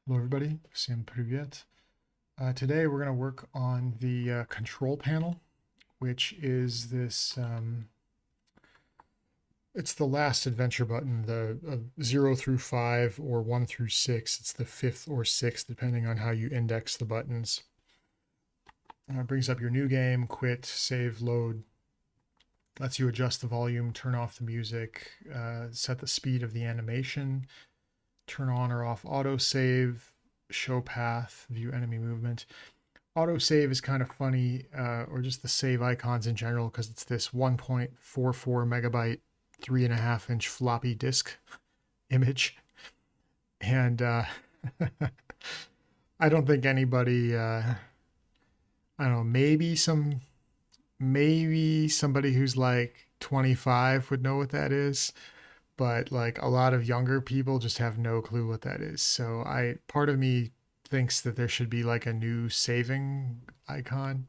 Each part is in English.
Hello everybody, всем привет. Today we're going to work on the control panel, which is this, it's the last adventure button, the 0 through 5 or 1 through 6. It's the 5th or 6th, depending on how you index the buttons. It brings up your new game, quit, save, load, lets you adjust the volume, turn off the music, set the speed of the animation, turn on or off autosave, show path, view enemy movement. Autosave is kind of funny, or just the save icons in general, because it's this 1.44 megabyte, 3.5-inch floppy disk image. And I don't think anybody, I don't know, maybe somebody who's like 25 would know what that is, but like a lot of younger people just have no clue what that is. So part of me thinks that there should be like a new saving icon,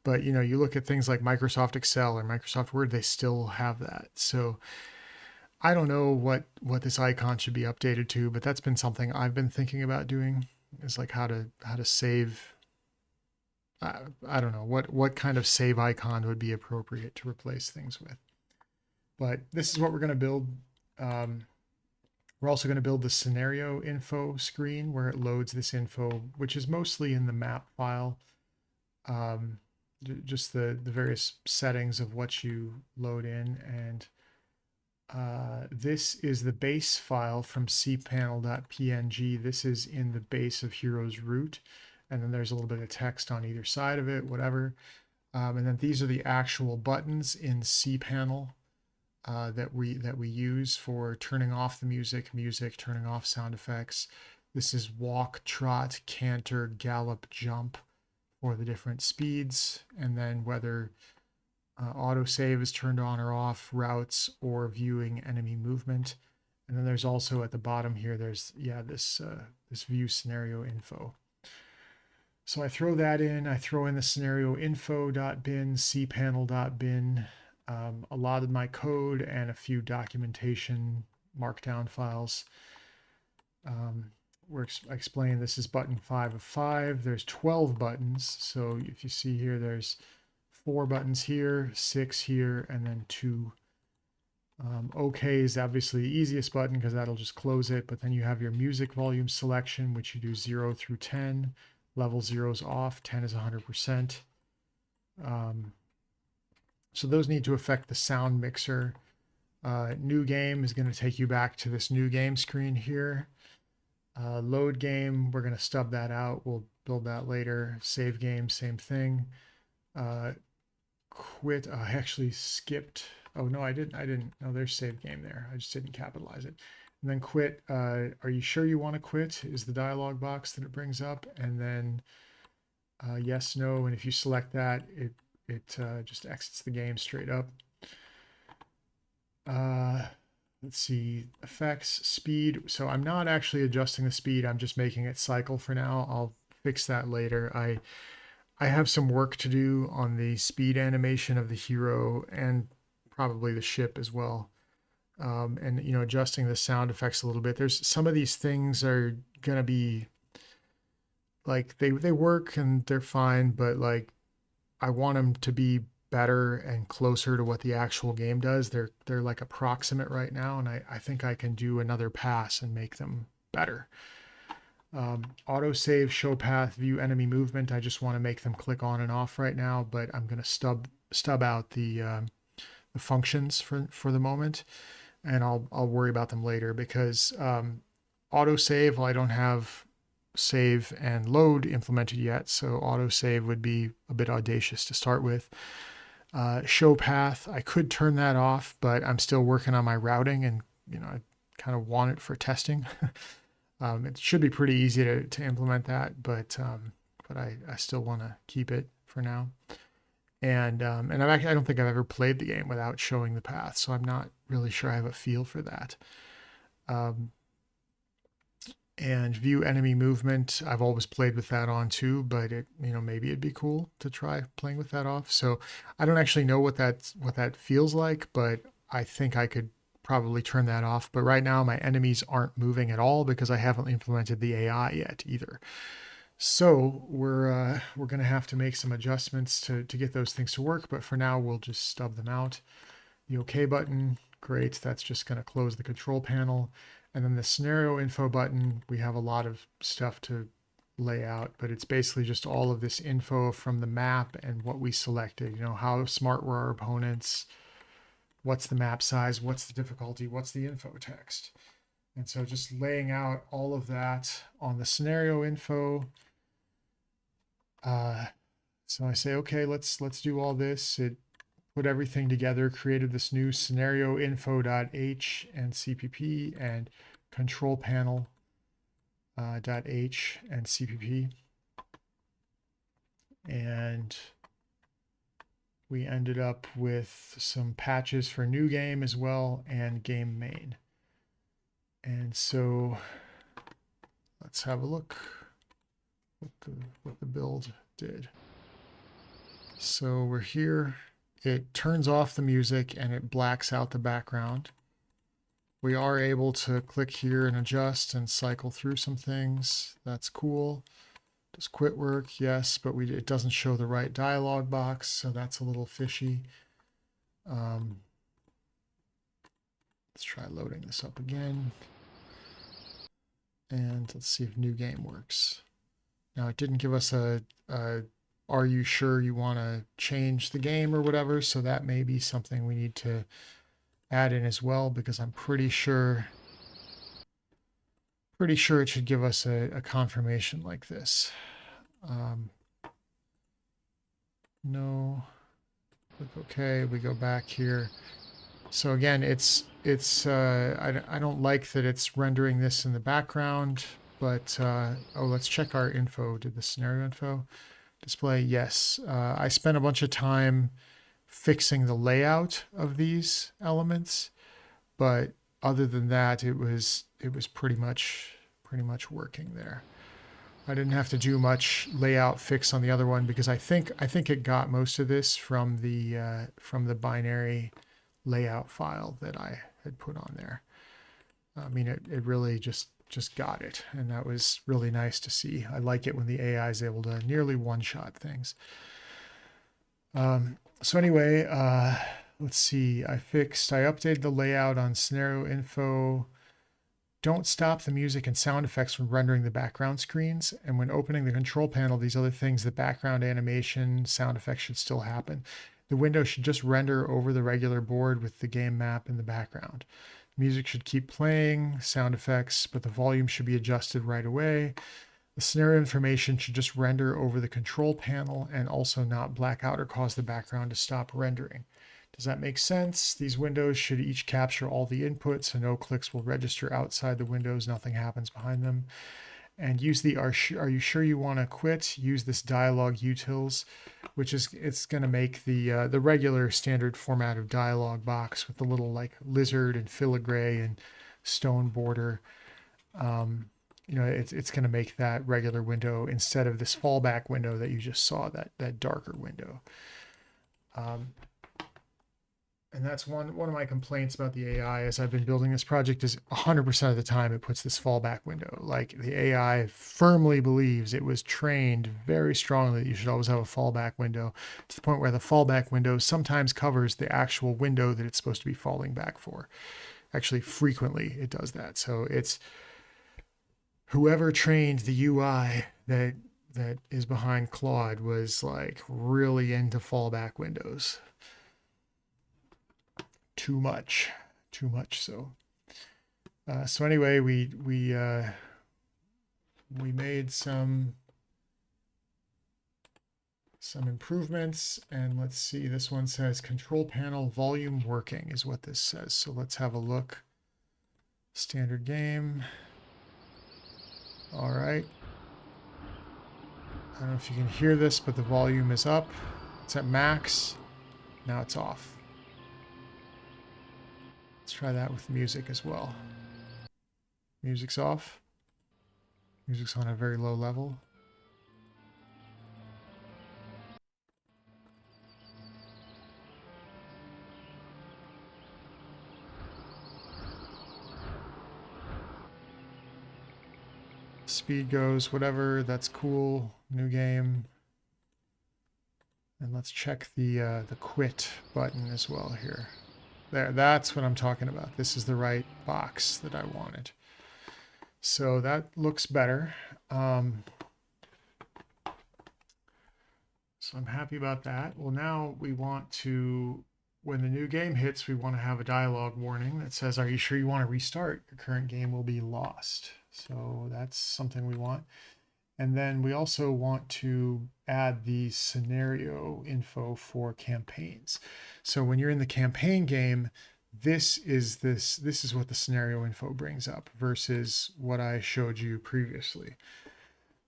but you look at things like Microsoft Excel or Microsoft Word, they still have that. So I don't know what this icon should be updated to, but that's been something I've been thinking about doing, is like how to save. I don't know what kind of save icon would be appropriate to replace things with. But this is what we're going to build. Um, We're also going to build the scenario info screen where it loads this info, which is mostly in the map file. Just the various settings of what you load in. And this is the base file from cpanel.png. This is in the base of Heroes root. And then there's a little bit of text on either side of it, whatever. And then these are the actual buttons in cpanel that we use for turning off the music, turning off sound effects. This is walk, trot, canter, gallop, jump for the different speeds, and then whether autosave is turned on or off, routes, or viewing enemy movement. And then there's also at the bottom here, there's this view scenario info. So I throw that in. I throw in the scenario info.bin, cpanel.bin, a lot of my code, and a few documentation markdown files. We're explaining this is button 5 of 5. There's 12 buttons. So if you see here, there's 4 buttons here, 6 here, and then 2. OK is obviously the easiest button because that'll just close it. But then you have your music volume selection, which you do 0 through 10. Level 0 is off, 10 is 100%. So those need to affect the sound mixer. New game is going to take you back to this new game screen here. Load game, we're going to stub that out. We'll build that later. Save game, same thing. Quit, I actually skipped. Oh, no, I didn't. No, there's save game there. I just didn't capitalize it. And then quit. Are you sure you want to quit? Is the dialog box that it brings up. And then yes, no. And if you select that, it just exits the game straight up. Let's see, effects, speed. So I'm not actually adjusting the speed. I'm just making it cycle for now. I'll fix that later. I have some work to do on the speed animation of the hero and probably the ship as well. And adjusting the sound effects a little bit. There's some of these things are gonna be like they work and they're fine, but like I want them to be better and closer to what the actual game does. They're like approximate right now, and I think I can do another pass and make them better. Autosave, show path, view enemy movement. I just want to make them click on and off right now, but I'm going to stub out the functions for the moment, and I'll worry about them later because autosave, well, I don't have save and load implemented yet, so autosave would be a bit audacious to start with. Show path, I could turn that off, but I'm still working on my routing, and I kind of want it for testing. It should be pretty easy to implement that, but I still want to keep it for now. And I don't think I've ever played the game without showing the path, so I'm not really sure I have a feel for that. And view enemy movement, I've always played with that on too, but maybe it'd be cool to try playing with that off. So I don't actually know what that feels like, but I think I could probably turn that off. But right now my enemies aren't moving at all because I haven't implemented the AI yet either. So we're going to have to make some adjustments to get those things to work. But for now, we'll just stub them out. The OK button, great. That's just going to close the control panel. And then the scenario info button, we have a lot of stuff to lay out, but it's basically just all of this info from the map and what we selected. You know, how smart were our opponents? What's the map size? What's the difficulty? What's the info text? And so just laying out all of that on the scenario info. So I say, okay, let's do all this. It put everything together, created this new scenario info.h and CPP and control panel .h and CPP. And we ended up with some patches for new game as well and game main. And so let's have a look what the build did. So we're here. It turns off the music and it blacks out the background. We are able to click here and adjust and cycle through some things. That's cool. Does quit work? Yes, but it doesn't show the right dialog box, so that's a little fishy. Let's try loading this up again. And let's see if new game works. Now it didn't give us a are you sure you want to change the game or whatever, so that may be something we need to add in as well, because I'm pretty sure it should give us a confirmation like this. No, click OK, we go back here. So again, I don't like that it's rendering this in the background, but oh, let's check our info. Did the scenario info display? Yes. I spent a bunch of time fixing the layout of these elements, but other than that, it was pretty much working there. I didn't have to do much layout fix on the other one because I think it got most of this from the binary layout file that I had put on there. I mean, it really just got it, and that was really nice to see. I like it when the AI is able to nearly one-shot things. So anyway, let's see. I updated the layout on scenario info. Don't stop the music and sound effects from rendering the background screens. And when opening the control panel, these other things, the background animation, sound effects should still happen. The window should just render over the regular board with the game map in the background. Music should keep playing, sound effects, but the volume should be adjusted right away. The scenario information should just render over the control panel and also not black out or cause the background to stop rendering. Does that make sense? These windows should each capture all the inputs, so no clicks will register outside the windows, nothing happens behind them. And use the are you sure you want to quit? Use this dialog utils, which is it's going to make the regular standard format of dialog box with the little like lizard and filigree and stone border. You know, it's going to make that regular window instead of this fallback window that you just saw, that darker window. And that's one of my complaints about the AI as I've been building this project is 100% of the time it puts this fallback window. Like the AI firmly believes it was trained very strongly that you should always have a fallback window, to the point where the fallback window sometimes covers the actual window that it's supposed to be falling back for. Actually, frequently it does that. So it's whoever trained the UI that is behind Claude was like really into fallback windows. Too much so. So anyway, we made some improvements, and let's see. This one says control panel volume working is what this says. So let's have a look. Standard game. All right. I don't know if you can hear this, but the volume is up. It's at max. Now it's off. Let's try that with music as well. Music's off. Music's on a very low level. speed goes, whatever, that's cool. New game. And let's check the quit button as well here. There, that's what I'm talking about. This is the right box that I wanted. So that looks better. So I'm happy about that. Well, now we want to, when the new game hits, we want to have a dialogue warning that says, are you sure you want to restart? Your current game will be lost. So that's something we want. And then we also want to add the scenario info for campaigns. So when you're in the campaign game, this is what the scenario info brings up versus what I showed you previously.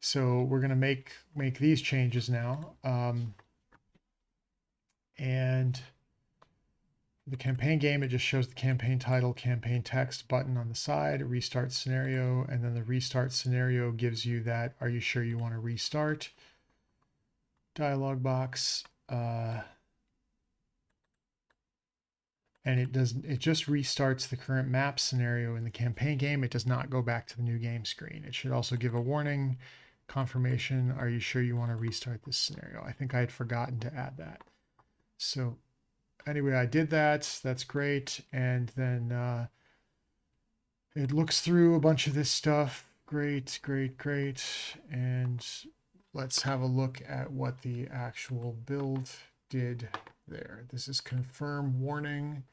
So we're going to make these changes now. And the campaign game, it just shows the campaign title, campaign text button on the side, restart scenario, and then the restart scenario gives you that, are you sure you want to restart? Dialog box. And it just restarts the current map scenario in the campaign game. It does not go back to the new game screen. It should also give a warning, confirmation, are you sure you want to restart this scenario? I think I had forgotten to add that. So anyway, I did that. That's great. And then it looks through a bunch of this stuff. Great, great, great. And let's have a look at what the actual build did there. This is confirm warning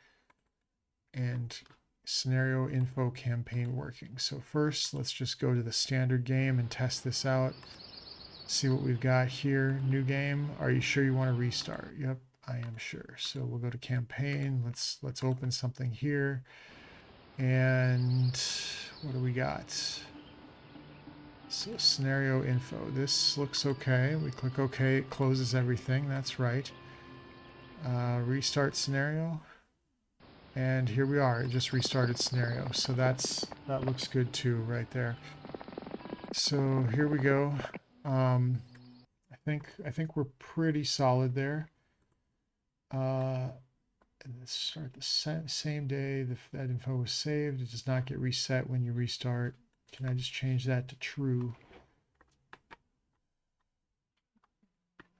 and scenario info campaign working. So first, let's just go to the standard game and test this out. See what we've got here. New game. Are you sure you want to restart? Yep, I am sure. So we'll go to campaign. Let's open something here. And what do we got? So scenario info. This looks okay. We click OK. It closes everything. That's right. Restart scenario. And here we are. It just restarted scenario. So that looks good too right there. So here we go. I think we're pretty solid there. And let's start the same day that info was saved. It does not get reset when you restart. Can I just change that to true?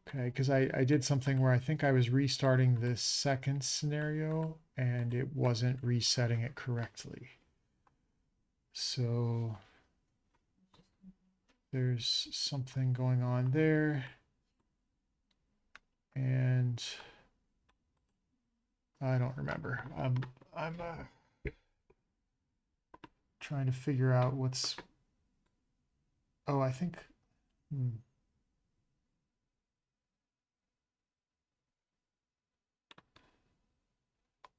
Okay, because I did something where I think I was restarting the second scenario and it wasn't resetting it correctly. So there's something going on there. And I don't remember. I'm trying to figure out what's. Oh, I think.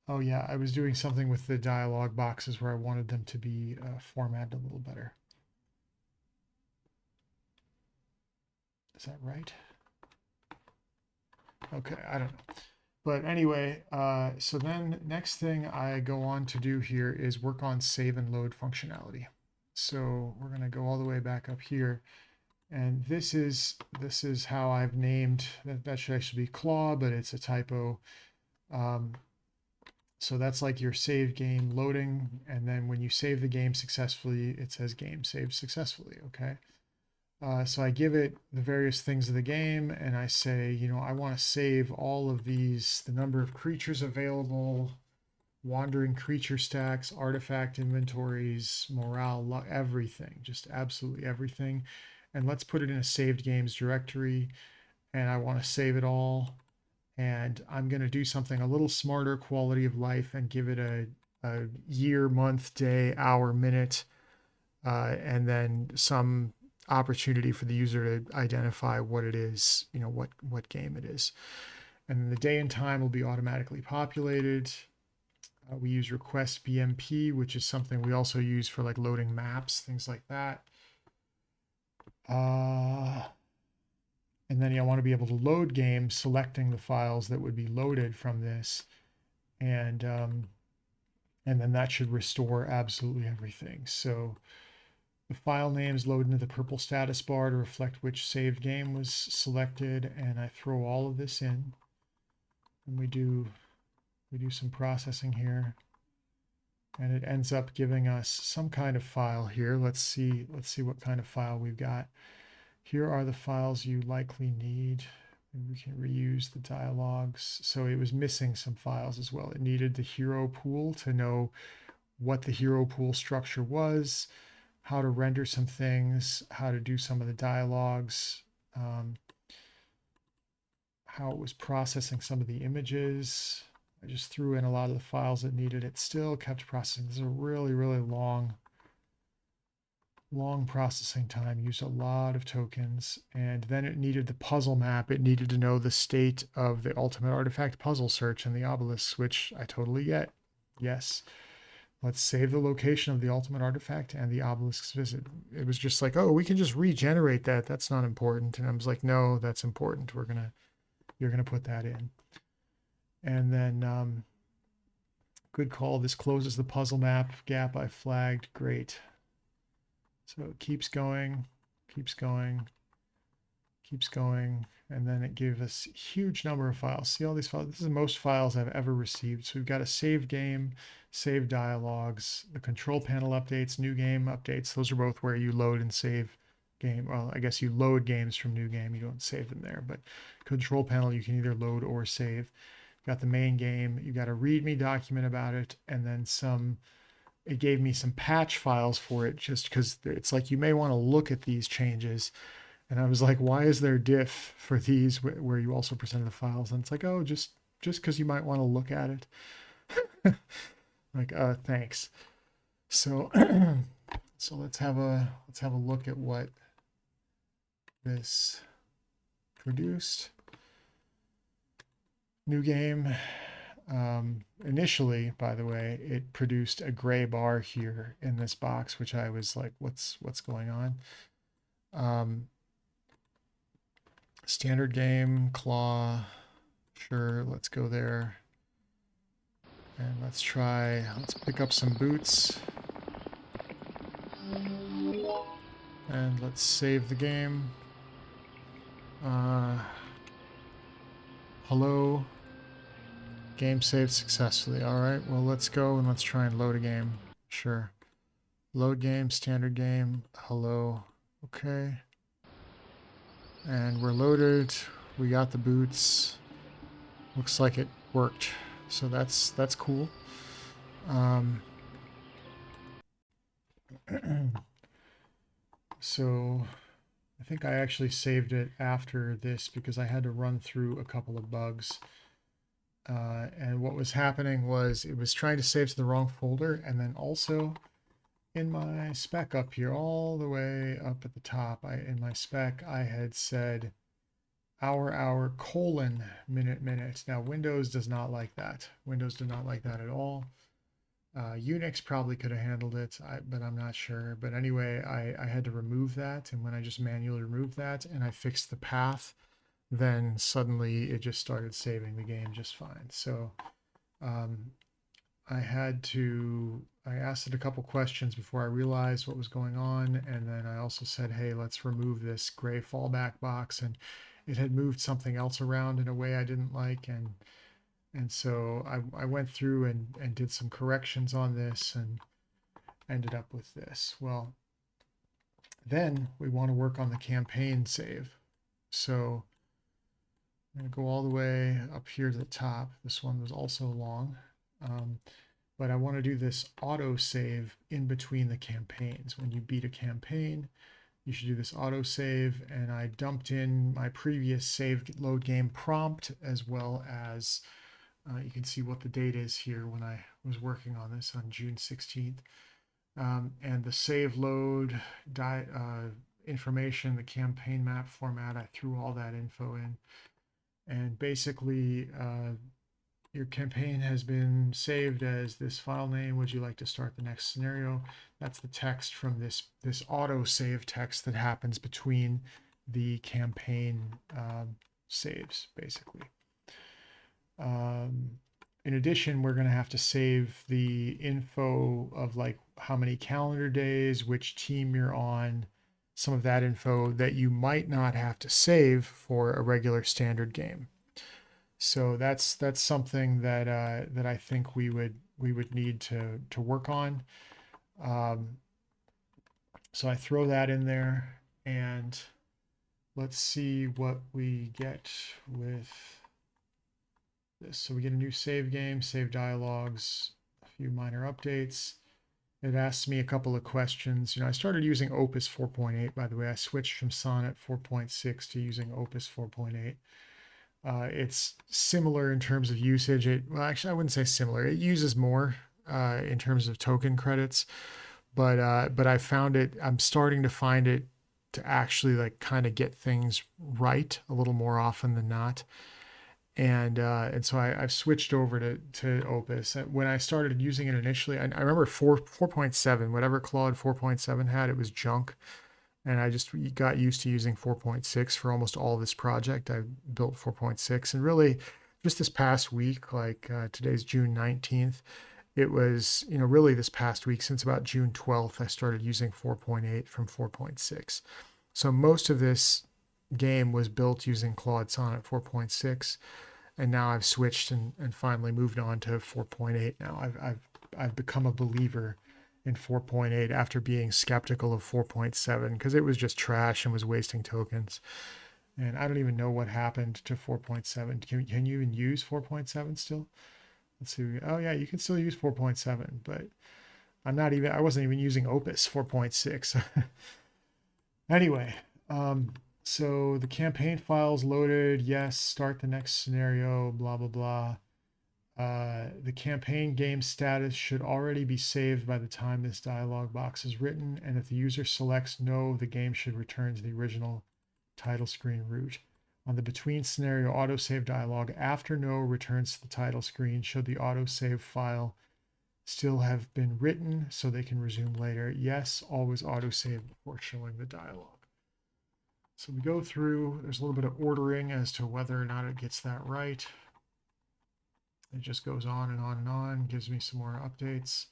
Oh yeah, I was doing something with the dialog boxes where I wanted them to be formatted a little better. Is that right? Okay, I don't know. But anyway, so then next thing I go on to do here is work on save and load functionality. So we're going to go all the way back up here. And this is how I've named, that should actually be claw, but it's a typo. So that's like your save game loading. And then when you save the game successfully, it says game saved successfully, okay? So I give it the various things of the game and I say, you know, I want to save all of these, the number of creatures available, wandering creature stacks, artifact inventories, morale, everything, just absolutely everything. And let's put it in a saved games directory and I want to save it all. And I'm going to do something a little smarter, quality of life, and give it a year, month, day, hour, minute, and then some opportunity for the user to identify what it is, you know, what game it is. And the day and time will be automatically populated. We use request BMP, which is something we also use for like loading maps, things like that. And then I want to be able to load games, selecting the files that would be loaded from this. And then that should restore absolutely everything. So the file names load into the purple status bar to reflect which saved game was selected, and I throw all of this in. And we do some processing here. And it ends up giving us some kind of file here. Let's see what kind of file we've got. Here are the files you likely need. And we can reuse the dialogs. So it was missing some files as well. It needed the hero pool to know what the hero pool structure was, how to render some things, how to do some of the dialogues, how it was processing some of the images. I just threw in a lot of the files that needed it. Still kept processing. This is a really, really long processing time, used a lot of tokens. And then it needed the puzzle map. It needed to know the state of the ultimate artifact puzzle search and the obelisks, which I totally get. Yes. Let's save the location of the ultimate artifact and the obelisk's visit. It was just like, oh, we can just regenerate that. That's not important. And I was like, no, that's important. You're gonna put that in. And then good call. This closes the puzzle map gap I flagged. Great. So it keeps going, keeps going, keeps going. And then it gave us a huge number of files. See all these files? This is the most files I've ever received. So we've got a save game, save dialogs, the control panel updates, new game updates. Those are both where you load and save game. Well, I guess you load games from new game. You don't save them there, but control panel, you can either load or save. Got the main game. You got a README document about it, and then some. It gave me some patch files for it, just because it's like you may want to look at these changes. And I was like, why is there diff for these where you also presented the files? And it's like, oh, just because you might want to look at it. Like, thanks. So so let's have a look at what this produced. New game. Initially, by the way, it produced a gray bar here in this box, which I was like, what's going on? Standard game, claw, sure, let's go there. And let's pick up some boots. And let's save the game. Hello. Game saved successfully. All right, well, let's go and let's try and load a game. Sure. Load game, standard game, hello. Okay. And we're loaded. We got the boots. Looks like it worked. So that's cool. So I think I actually saved it after this because I had to run through a couple of bugs. And what was happening was it was trying to save to the wrong folder, and then also in my spec up here, all the way up at the top, in my spec, I had said hour, colon, minute. Now, Windows does not like that. Windows did not like that at all. Unix probably could have handled it, but I'm not sure. But anyway, I had to remove that. And when I just manually removed that and I fixed the path, then suddenly it just started saving the game just fine. So I asked it a couple questions before I realized what was going on. And then I also said, hey, let's remove this gray fallback box. And it had moved something else around in a way I didn't like. And so I went through and did some corrections on this and ended up with this. Well, then we want to work on the campaign save. So I'm going to go all the way up here to the top. This one was also long. But I want to do this auto save in between the campaigns. When you beat a campaign, you should do this auto save. And I dumped in my previous save load game prompt, as well as you can see what the date is here when I was working on this on June 16th. And the save load information, the campaign map format, I threw all that info in. And basically, your campaign has been saved as this file name. Would you like to start the next scenario? That's the text from this auto save text that happens between the campaign saves, basically. In addition, we're going to have to save the info of like how many calendar days, which team you're on, some of that info that you might not have to save for a regular standard game. So that's something that that I think we would we would need to work on. So I throw that in there, and let's see what we get with this. So we get a new save game, save dialogs, a few minor updates. It asks me a couple of questions. I started using Opus 4.8, by the way. I switched from Sonnet 4.6 to using Opus 4.8. It's similar in terms of usage. Well, actually, I wouldn't say similar. It uses more in terms of token credits, but I found it. I'm starting to find it to actually like kind of get things right a little more often than not. And so I've switched over to Opus. When I started using it initially, I remember 4.7, whatever Claude 4.7 had, it was junk. And I just got used to using 4.6 for almost all this project. I built 4.6, and really just this past week, like today's June 19th, it was, really this past week, since about June 12th, I started using 4.8 from 4.6. So most of this game was built using Claude Sonnet 4.6, and now I've switched and finally moved on to 4.8. Now I've become a believer in 4.8 after being skeptical of 4.7 because it was just trash and was wasting tokens. And I don't even know what happened to 4.7. Can you even use 4.7 still? Let's see. Oh yeah, you can still use 4.7, but I wasn't even using Opus 4.6. Anyway, so the campaign file's loaded. Yes, start the next scenario, blah, blah, blah. The campaign game status should already be saved by the time this dialog box is written, and if the user selects no, the game should return to the original title screen route. On the between scenario autosave dialog, after no returns to the title screen, should the autosave file still have been written so they can resume later? Yes, always autosave before showing the dialog. So we go through, there's a little bit of ordering as to whether or not it gets that right. It just goes on and on and on, gives me some more updates.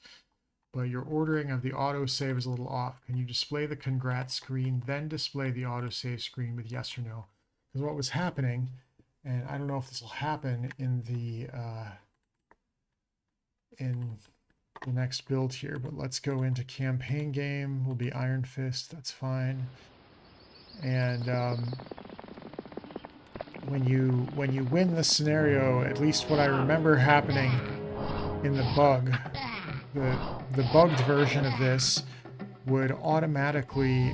But your ordering of the autosave is a little off. Can you display the congrats screen, then display the autosave screen with yes or no? Because what was happening, and I don't know if this will happen in the next build here, but let's go into campaign game. Will be Iron Fist, that's fine. And when you win the scenario, at least what I remember happening in the bug, the bugged version of this would automatically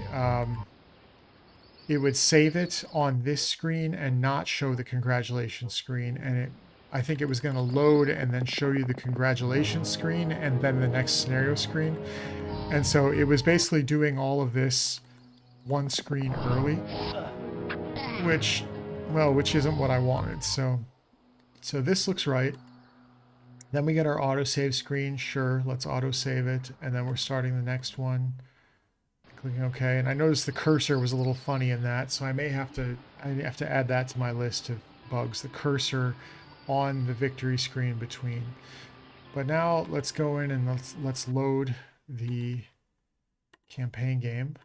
it would save it on this screen and not show the congratulations screen, and I think it was going to load and then show you the congratulations screen and then the next scenario screen. And so it was basically doing all of this one screen early, which isn't what I wanted. So this looks right. Then we get our autosave screen. Sure, let's autosave it, and then we're starting the next one. Clicking OK, and I noticed the cursor was a little funny in that, so I have to add that to my list of bugs. The cursor on the victory screen between. But now let's go in and let's load the campaign game.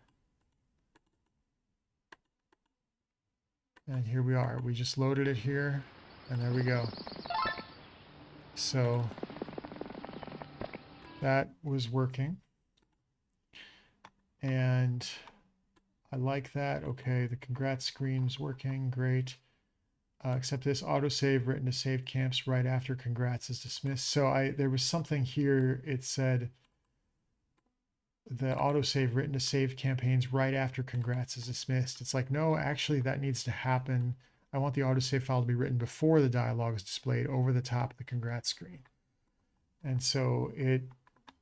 And here we are. We just loaded it here, and there we go. So that was working. And I like that. Okay, the congrats screen's working. Great. Except this autosave written to save camps right after congrats is dismissed. So there was something here. It said the autosave written to save campaigns right after congrats is dismissed. It's like, no, actually that needs to happen. I want the autosave file to be written before the dialogue is displayed over the top of the congrats screen. And so it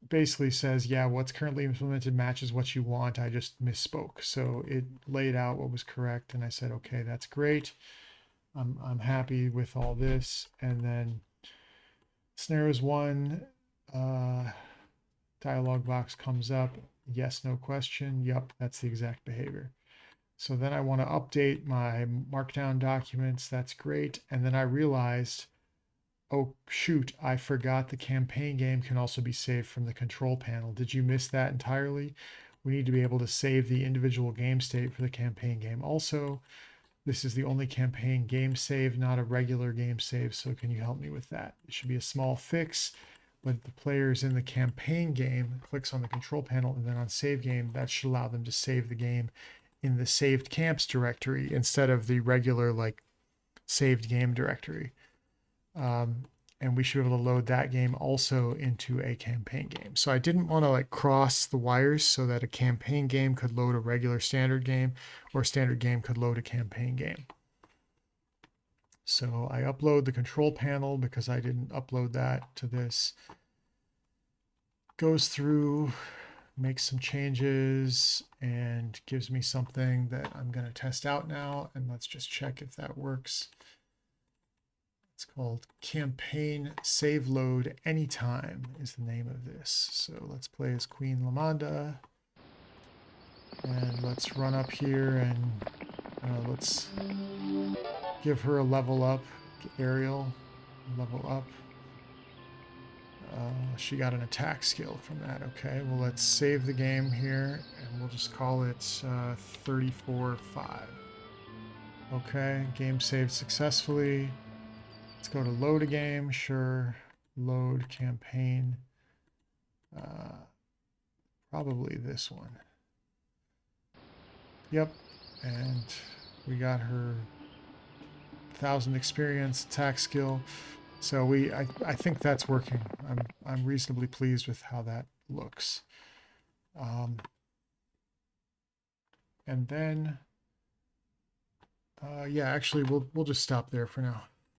basically says, yeah, what's currently implemented matches what you want. I just misspoke. So it laid out what was correct, and I said, okay, that's great. I'm happy with all this. And then scenarios 1, dialog box comes up. Yes, no question. Yep, that's the exact behavior. So then I want to update my markdown documents. That's great. And then I realized, oh shoot, I forgot the campaign game can also be saved from the control panel. Did you miss that entirely? We need to be able to save the individual game state for the campaign game. Also, this is the only campaign game save, not a regular game save. So can you help me with that? It should be a small fix. but the player's in the campaign game, clicks on the control panel, and then on save game, that should allow them to save the game in the saved camps directory instead of the regular like saved game directory. And we should be able to load that game also into a campaign game. So I didn't want to like cross the wires so that a campaign game could load a regular standard game, or a standard game could load a campaign game. So I upload the control panel because I didn't upload that to this. Goes through, makes some changes, and gives me something that I'm going to test out now. And let's just check if that works. It's called campaign save load anytime is the name of this. So let's play as Queen Lamanda. And let's run up here and let's give her a level up. Ariel, level up. She got an attack skill from that. Okay, well, let's save the game here, and we'll just call it 34-5. Okay, game saved successfully. Let's go to load a game. Sure, load campaign. Probably this one. Yep, and we got her 1,000 experience, attack skill. So I think that's working. I'm reasonably pleased with how that looks. And then, yeah, actually, we'll just stop there for now.